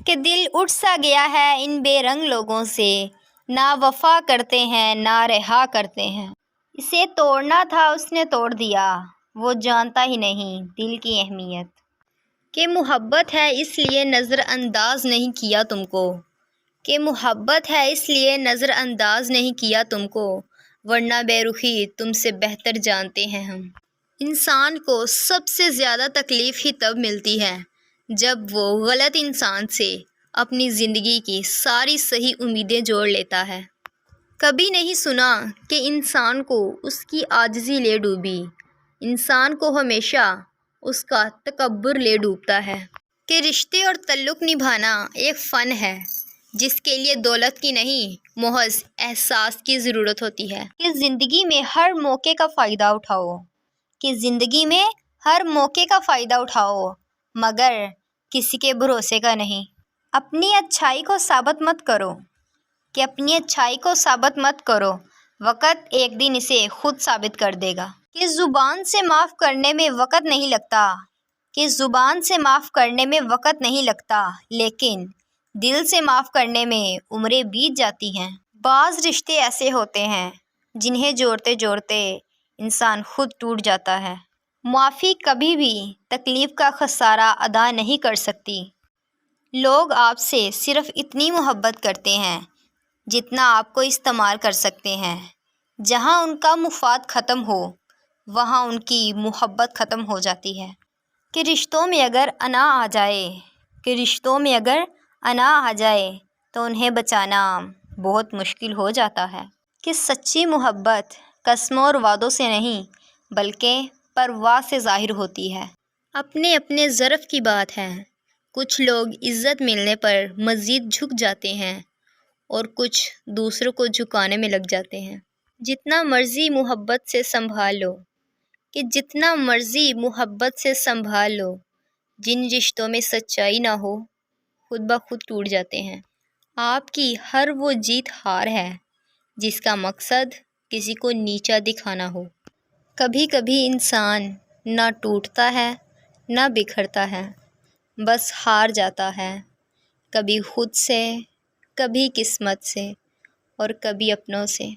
کہ دل اٹھ سا گیا ہے ان بے رنگ لوگوں سے، نہ وفا کرتے ہیں نہ رہا کرتے ہیں۔ اسے توڑنا تھا اس نے توڑ دیا، وہ جانتا ہی نہیں دل کی اہمیت۔ کہ محبت ہے اس لیے نظر انداز نہیں کیا تم کو، کہ محبت ہے اس لیے نظر انداز نہیں کیا تم کو، ورنہ بے رخی تم سے بہتر جانتے ہیں ہم۔ انسان کو سب سے زیادہ تکلیف ہی تب ملتی ہے جب وہ غلط انسان سے اپنی زندگی کی ساری صحیح امیدیں جوڑ لیتا ہے۔ کبھی نہیں سنا کہ انسان کو اس کی عاجزی لے ڈوبی، انسان کو ہمیشہ اس کا تکبر لے ڈوبتا ہے۔ کہ رشتے اور تعلق نبھانا ایک فن ہے جس کے لیے دولت کی نہیں محض احساس کی ضرورت ہوتی ہے۔ کہ زندگی میں ہر موقع کا فائدہ اٹھاؤ، کہ زندگی میں ہر موقع کا فائدہ اٹھاؤ مگر کسی کے بھروسے کا نہیں۔ اپنی اچھائی کو ثابت مت کرو، کہ اپنی اچھائی کو ثابت مت کرو، وقت ایک دن اسے خود ثابت کر دے گا۔ کہ زبان سے معاف کرنے میں وقت نہیں لگتا، کہ زبان سے معاف کرنے میں وقت نہیں لگتا لیکن دل سے معاف کرنے میں عمریں بیت جاتی ہیں۔ بعض رشتے ایسے ہوتے ہیں جنہیں جوڑتے جوڑتے انسان خود ٹوٹ جاتا ہے۔ معافی کبھی بھی تکلیف کا خسارہ ادا نہیں کر سکتی۔ لوگ آپ سے صرف اتنی محبت کرتے ہیں جتنا آپ کو استعمال کر سکتے ہیں۔ جہاں ان کا مفاد ختم ہو وہاں ان کی محبت ختم ہو جاتی ہے۔ کہ رشتوں میں اگر انا آ جائے، کہ رشتوں میں اگر انا آ جائے تو انہیں بچانا بہت مشکل ہو جاتا ہے۔ کہ سچی محبت قسموں اور وعدوں سے نہیں بلکہ پرواہ سے ظاہر ہوتی ہے۔ اپنے اپنے ظرف کی بات ہے، کچھ لوگ عزت ملنے پر مزید جھک جاتے ہیں اور کچھ دوسروں کو جھکانے میں لگ جاتے ہیں۔ جتنا مرضی محبت سے سنبھال لو، کہ جتنا مرضی محبت سے سنبھال لو، جن رشتوں میں سچائی نہ ہو خود بخود ٹوٹ جاتے ہیں۔ آپ کی ہر وہ جیت ہار ہے جس کا مقصد کسی کو نیچا دکھانا ہو۔ کبھی کبھی انسان نہ ٹوٹتا ہے نہ بکھرتا ہے، بس ہار جاتا ہے، کبھی خود سے، کبھی قسمت سے اور کبھی اپنوں سے۔